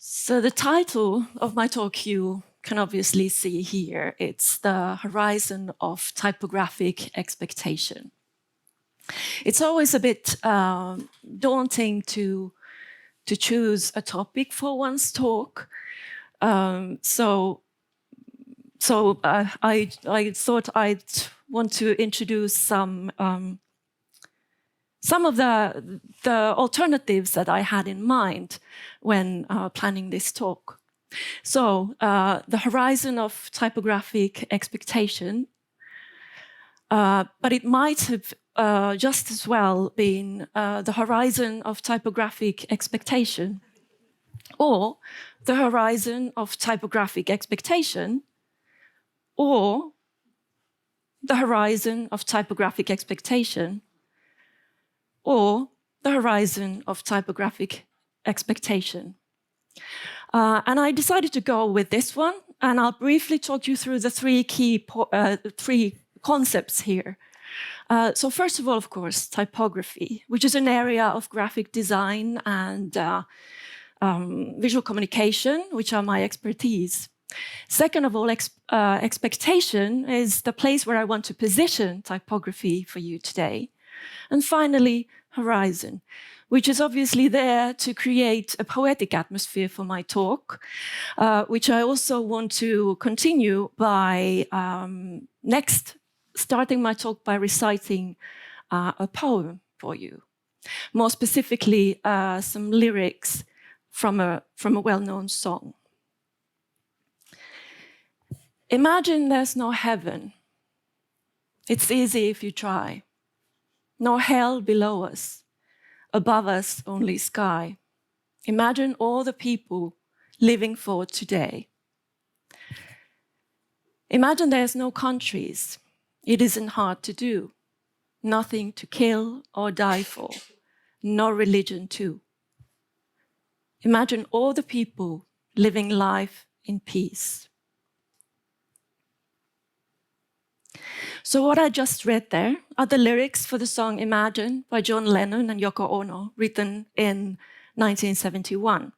So the title of my talk you can obviously see here. It's The Horizon of Typographic Expectation. It's always a bit daunting to choose a topic for one's talk. So I thought I'd want to introduce some of the alternatives that I had in mind when planning this talk. So the horizon of typographic expectation, but it might have just as well been the horizon of typographic expectation, or the horizon of typographic expectation, or the horizon of typographic expectation, or the horizon of typographic expectation. And I decided to go with this one, and I'll briefly talk you through the three concepts here. So first of all, of course, typography, which is an area of graphic design and visual communication, which are my expertise. Second of all, expectation is the place where I want to position typography for you today. And finally, horizon, which is obviously there to create a poetic atmosphere for my talk, which I also want to continue by starting my talk by reciting a poem for you. More specifically, some lyrics from a well-known song. Imagine there's no heaven. It's easy if you try. No hell below us. Above us, only sky. Imagine all the people living for today. Imagine there's no countries. It isn't hard to do. Nothing to kill or die for. No religion too. Imagine all the people living life in peace. So what I just read there are the lyrics for the song Imagine by John Lennon and Yoko Ono, written in 1971.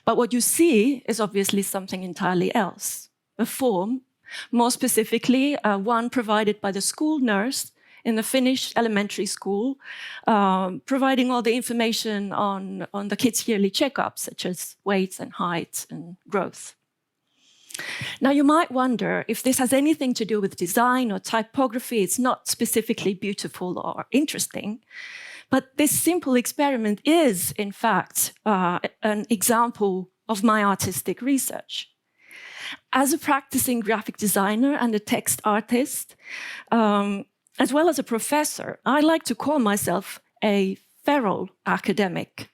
But what you see is obviously something entirely else, a form, more specifically one provided by the school nurse in the Finnish elementary school, providing all the information on the kids' yearly checkups, such as weight and height and growth. Now, you might wonder if this has anything to do with design or typography. It's not specifically beautiful or interesting, but this simple experiment is, in fact, an example of my artistic research. As a practicing graphic designer and a text artist, as well as a professor, I like to call myself a feral academic.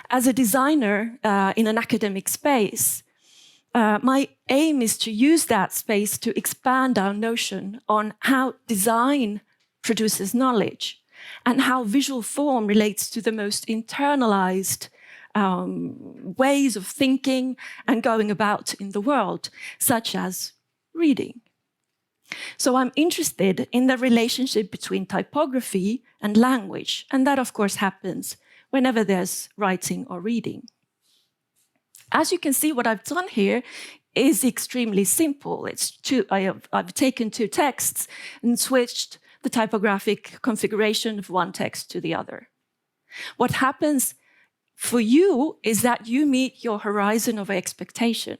As a designer in an academic space, my aim is to use that space to expand our notion on how design produces knowledge and how visual form relates to the most internalized ways of thinking and going about in the world, such as reading. So I'm interested in the relationship between typography and language, and that of course happens whenever there's writing or reading. As you can see, what I've done here is extremely simple. I've taken two texts and switched the typographic configuration of one text to the other. What happens for you is that you meet your horizon of expectation.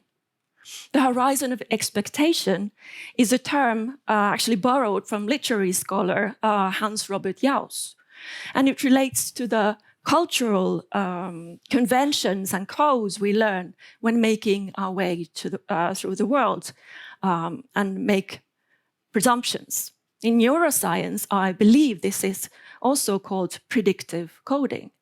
The horizon of expectation is a term actually borrowed from literary scholar Hans Robert Jauss, and it relates to the cultural conventions and codes we learn when making our way through the world and make presumptions. In neuroscience, I believe this is also called predictive coding.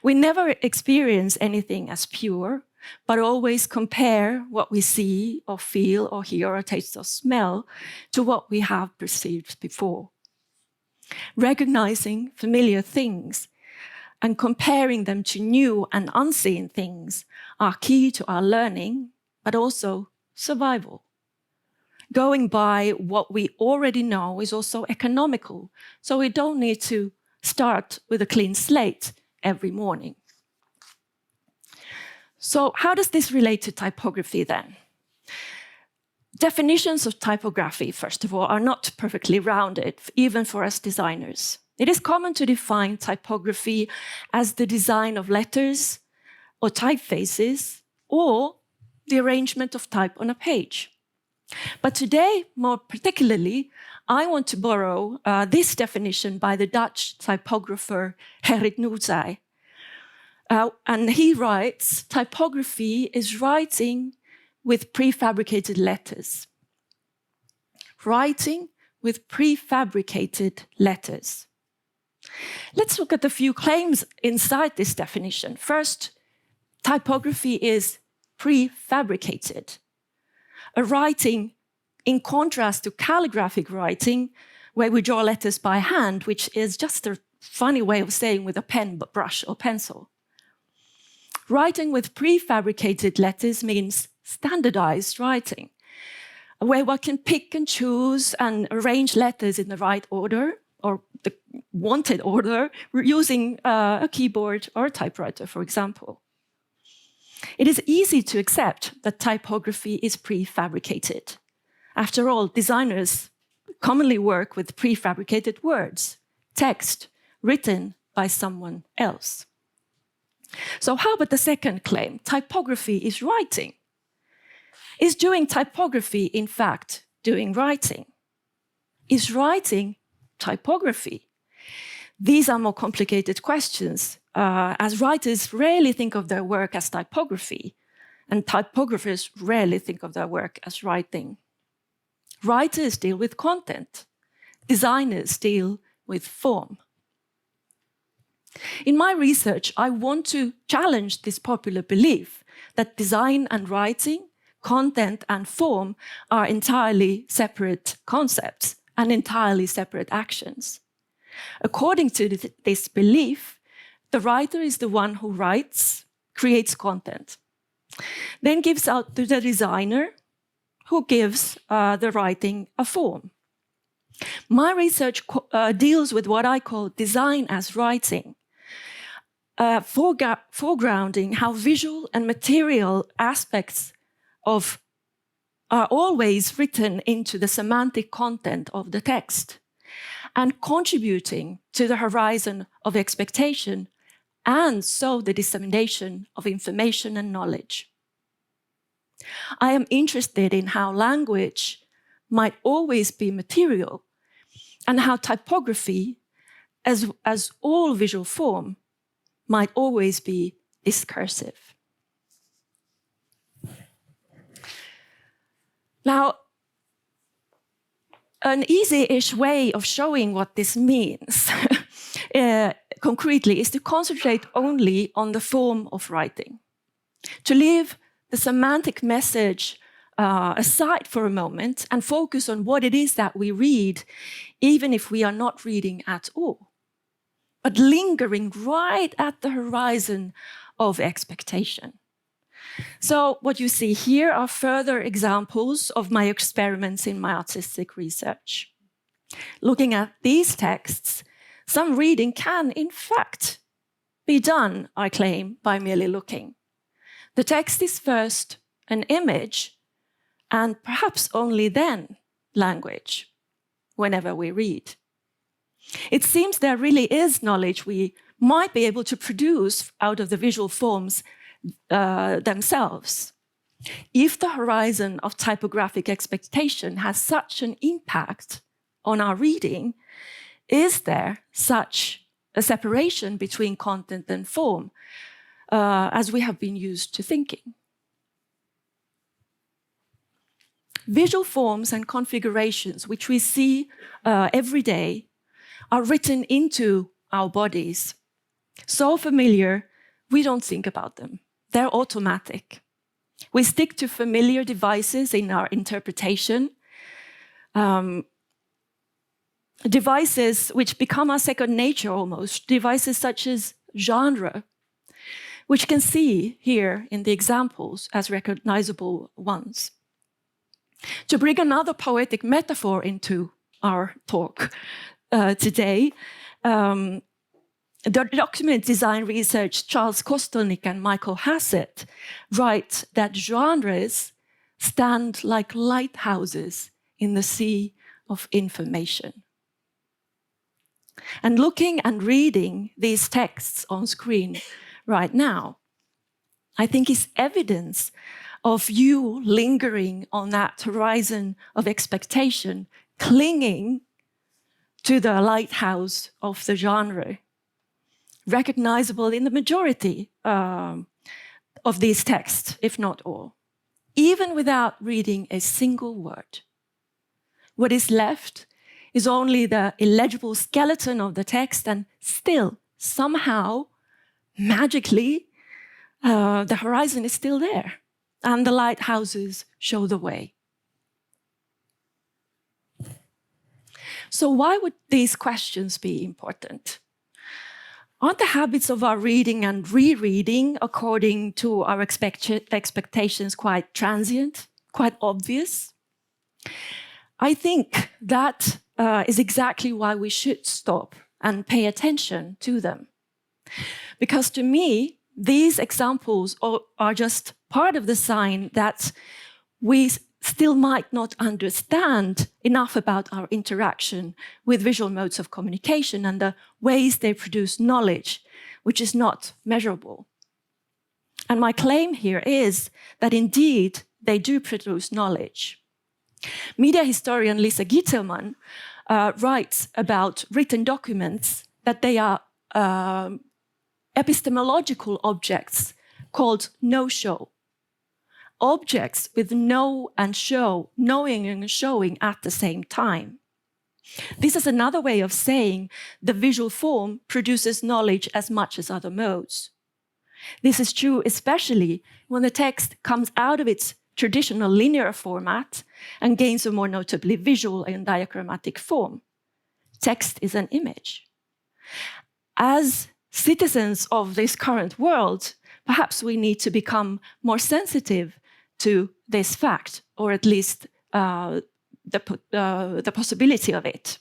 We never experience anything as pure, but always compare what we see or feel or hear or taste or smell to what we have perceived before. Recognizing familiar things and comparing them to new and unseen things are key to our learning, but also survival. Going by what we already know is also economical, so we don't need to start with a clean slate every morning. So how does this relate to typography then? Definitions of typography, first of all, are not perfectly rounded, even for us designers. It is common to define typography as the design of letters or typefaces or the arrangement of type on a page. But today, more particularly, I want to borrow this definition by the Dutch typographer Gerrit Noordzij. And he writes, typography is writing with prefabricated letters. Writing with prefabricated letters. Let's look at a few claims inside this definition. First, typography is prefabricated. A writing in contrast to calligraphic writing, where we draw letters by hand, which is just a funny way of saying with a pen, brush, or pencil. Writing with prefabricated letters means standardized writing, where one can pick and choose and arrange letters in the right order, or the wanted order, using a keyboard or a typewriter, for example. It is easy to accept that typography is prefabricated. After all, designers commonly work with prefabricated words, text written by someone else. So how about the second claim? Typography is writing. Is doing typography, in fact, doing writing? Is writing typography? These are more complicated questions, as writers rarely think of their work as typography, and typographers rarely think of their work as writing. Writers deal with content. Designers deal with form. In my research, I want to challenge this popular belief that design and writing, content and form are entirely separate concepts and entirely separate actions. According to this belief, the writer is the one who writes, creates content, then gives out to the designer, who gives the writing a form. My research deals with what I call design as writing, foregrounding how visual and material aspects are always written into the semantic content of the text, and contributing to the horizon of expectation, and so the dissemination of information and knowledge. I am interested in how language might always be material, and how typography, as all visual form, might always be discursive. Now, an easy-ish way of showing what this means concretely is to concentrate only on the form of writing, to leave the semantic message aside for a moment and focus on what it is that we read, even if we are not reading at all, but lingering right at the horizon of expectation. So what you see here are further examples of my experiments in my artistic research. Looking at these texts, some reading can, in fact, be done, I claim, by merely looking. The text is first an image, and perhaps only then language, whenever we read. It seems there really is knowledge we might be able to produce out of the visual forms themselves. If the horizon of typographic expectation has such an impact on our reading, is there such a separation between content and form as we have been used to thinking? Visual forms and configurations, which we see every day, are written into our bodies. So familiar, we don't think about them. They're automatic. We stick to familiar devices in our interpretation, devices which become our second nature almost, devices such as genre, which can see here in the examples as recognizable ones. To bring another poetic metaphor into our talk today, The document design research Charles Kostelnik and Michael Hassett write that genres stand like lighthouses in the sea of information. And looking and reading these texts on screen right now, I think is evidence of you lingering on that horizon of expectation, clinging to the lighthouse of the genre, recognizable in the majority of these texts, if not all, even without reading a single word. What is left is only the illegible skeleton of the text, and still, somehow, magically, the horizon is still there, and the lighthouses show the way. So why would these questions be important? Aren't the habits of our reading and rereading, according to our expectations, quite transient, quite obvious? I think that is exactly why we should stop and pay attention to them. Because to me, these examples are just part of the sign that we still might not understand enough about our interaction with visual modes of communication and the ways they produce knowledge, which is not measurable. And my claim here is that indeed they do produce knowledge. Media historian Lisa Gittelman writes about written documents that they are epistemological objects called no-show. Objects with know and show, knowing and showing at the same time. This is another way of saying the visual form produces knowledge as much as other modes. This is true especially when the text comes out of its traditional linear format and gains a more notably visual and diagrammatic form. Text is an image. As citizens of this current world, perhaps we need to become more sensitive to this fact, or at least the possibility of it.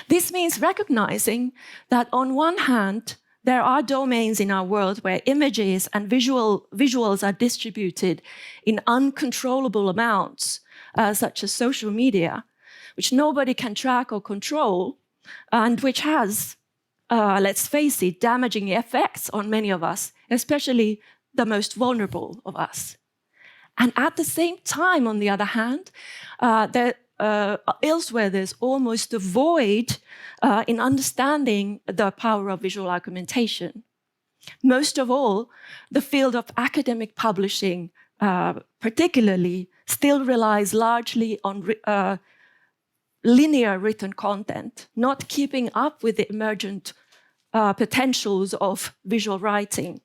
This means recognizing that on one hand, there are domains in our world where images and visuals are distributed in uncontrollable amounts, such as social media, which nobody can track or control, and which has, let's face it, damaging effects on many of us, especially the most vulnerable of us. And at the same time, on the other hand, elsewhere there's almost a void in understanding the power of visual argumentation. Most of all, the field of academic publishing, particularly, still relies largely on linear written content, not keeping up with the emergent potentials of visual writing,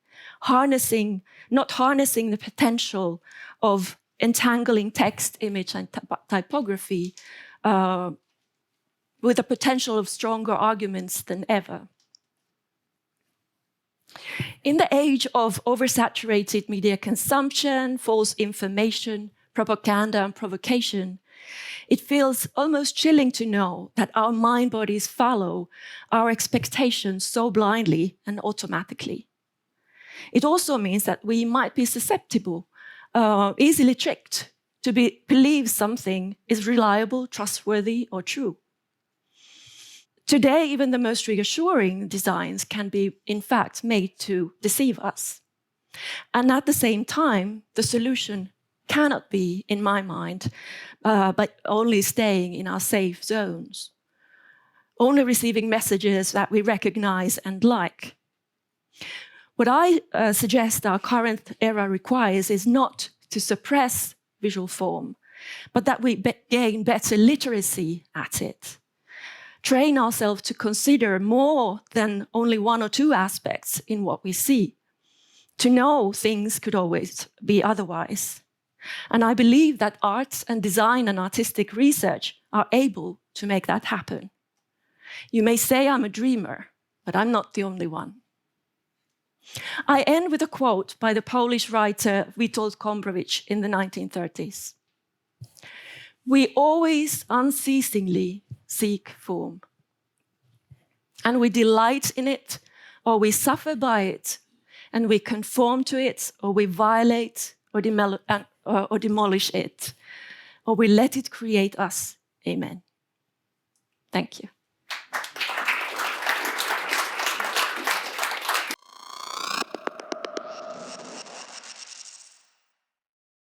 not harnessing the potential of entangling text, image, and typography with the potential of stronger arguments than ever. In the age of oversaturated media consumption, false information, propaganda, and provocation, it feels almost chilling to know that our mind bodies follow our expectations so blindly and automatically. It also means that we might be susceptible, easily tricked to believe something is reliable, trustworthy, or true. Today, even the most reassuring designs can be, in fact, made to deceive us. And at the same time, the solution cannot be, in my mind, but only staying in our safe zones, only receiving messages that we recognize and like. What I suggest our current era requires is not to suppress visual form, but that we gain better literacy at it. Train ourselves to consider more than only one or two aspects in what we see. To know things could always be otherwise. And I believe that arts and design and artistic research are able to make that happen. You may say I'm a dreamer, but I'm not the only one. I end with a quote by the Polish writer Witold Gombrowicz in the 1930s. We always unceasingly seek form. and we delight in it, or we suffer by it, and we conform to it, or we violate or demolish it, or we let it create us. Amen. Thank you.